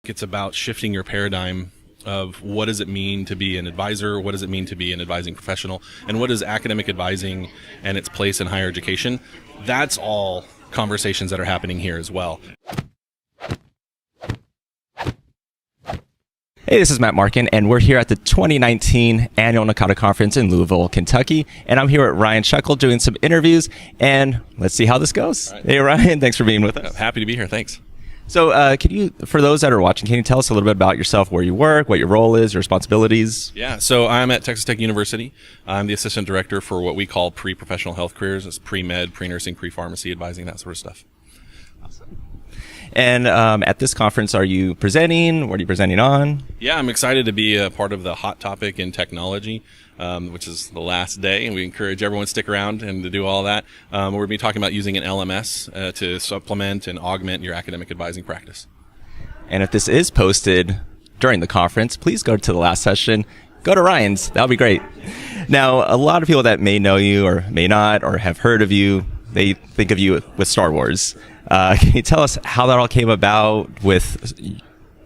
it's about shifting your paradigm of what does it mean to be an advisor, what does it mean to be an advising professional, and what is academic advising and its place in higher education. That's all conversations that are happening here as well. Hey, this is Matt Markin, and we're here at the 2019 Annual NACADA Conference in Louisville, Kentucky. And I'm here with Ryan Scheckel doing some interviews, and let's see how this goes. Right. Hey, Ryan, thanks for being with us. Happy to be here. Thanks. So can you, for those that are watching, can you tell us a little bit about yourself, where you work, what your role is, your responsibilities? Yeah, so I'm at Texas Tech University. I'm the assistant director for what we call pre-professional health careers. It's pre-med, pre-nursing, pre-pharmacy, advising, that sort of stuff. Awesome. And at this conference, are you presenting? What are you presenting on? Yeah, I'm excited to be a part of the hot topic in technology, which is the last day, and we encourage everyone to stick around and to do all that. We're going to be talking about using an LMS to supplement and augment your academic advising practice. And if this is posted during the conference, please go to the last session. Go to Ryan's. That'll be great. Now, a lot of people that may know you or may not or have heard of you, they think of you with Star Wars. Can you tell us how that all came about with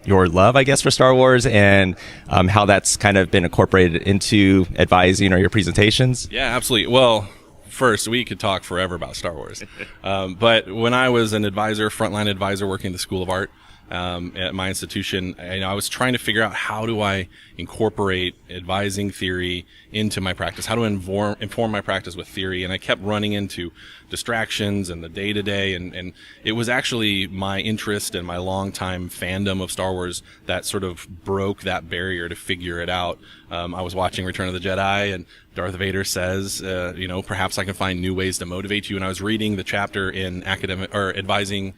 your love, I guess, for Star Wars, and how that's kind of been incorporated into advising or your presentations? Yeah, absolutely. Well, first, we could talk forever about Star Wars. But when I was an advisor, frontline advisor working at the School of Art, at my institution, I was trying to figure out how do I incorporate advising theory into my practice, how to inform my practice with theory, and I kept running into distractions and the day-to-day, and it was actually my interest and my long-time fandom of Star Wars that sort of broke that barrier to figure it out. I was watching Return of the Jedi, and Darth Vader says, perhaps I can find new ways to motivate you, and I was reading the chapter in academic advising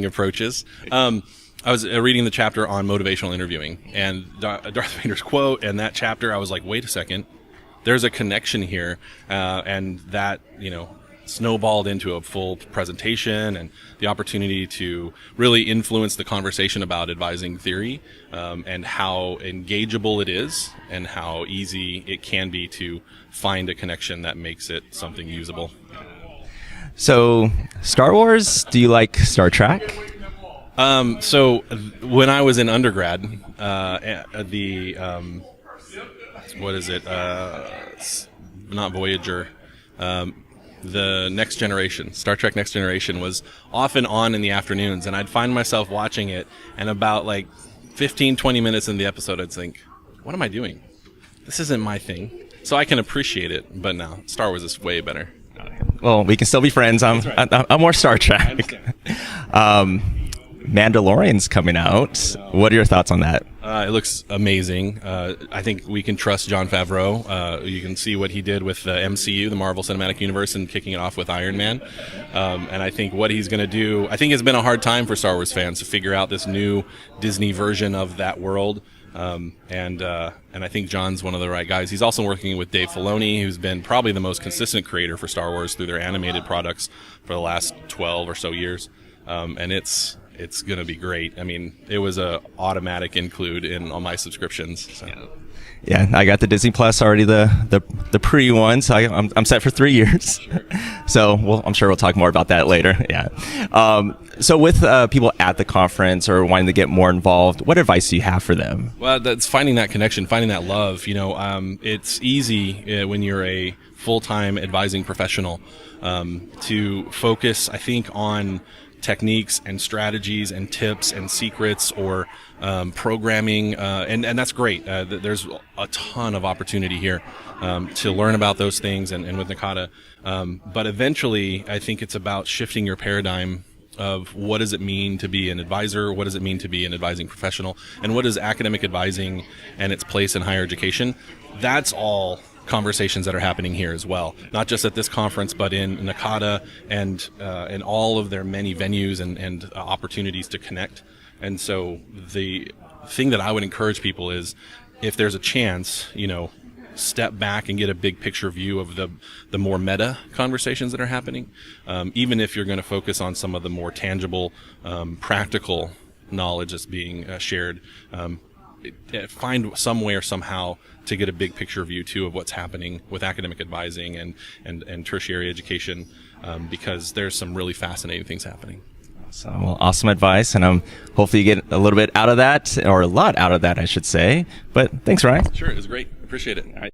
approaches. I was reading the chapter on motivational interviewing, and Darth Vader's quote and that chapter, I was like, wait a second, there's a connection here, and that, snowballed into a full presentation and the opportunity to really influence the conversation about advising theory, and how engageable it is and how easy it can be to find a connection that makes it something usable. So, Star Wars, do you like Star Trek? So when I was in undergrad, not Voyager, the Next Generation, Star Trek Next Generation was often on in the afternoons, and I'd find myself watching it, and about 15-20 minutes in the episode, I'd think, what am I doing? This isn't my thing. So I can appreciate it, but no, Star Wars is way better. Well, we can still be friends. I'm more Star Trek. Mandalorian's coming out. What are your thoughts on that? It looks amazing. I think we can trust Jon Favreau. You can see what he did with the MCU, the Marvel Cinematic Universe, and kicking it off with Iron Man. And I think what he's going to do, I think it's been a hard time for Star Wars fans to figure out this new Disney version of that world. And I think John's one of the right guys. He's also working with Dave Filoni, who's been probably the most consistent creator for Star Wars through their animated products for the last 12 or so years. And it's going to be great. I mean, it was a automatic include in all my subscriptions. So. Yeah, I got the Disney Plus already, the pre one, so I'm set for 3 years. So I'm sure we'll talk more about that later. Yeah. So with people at the conference or wanting to get more involved, what advice do you have for them? Well, that's finding that connection, finding that love. It's easy when you're a full-time advising professional to focus, I think, on techniques and strategies and tips and secrets or programming, and that's great. There's a ton of opportunity here to learn about those things and with NACADA. But eventually, I think it's about shifting your paradigm of what does it mean to be an advisor, what does it mean to be an advising professional, and what is academic advising and its place in higher education. That's all conversations that are happening here as well, not just at this conference, but in NACADA and in all of their many venues and opportunities to connect. And so the thing that I would encourage people is, if there's a chance, step back and get a big picture view of the more meta conversations that are happening, even if you're going to focus on some of the more tangible, practical knowledge that's being shared. Find some way or somehow to get a big picture view too of what's happening with academic advising and tertiary education, because there's some really fascinating things happening. So, well, awesome advice, and hopefully you get a little bit out of that, or a lot out of that, I should say. But thanks, Ryan. Sure, it was great. Appreciate it. All right.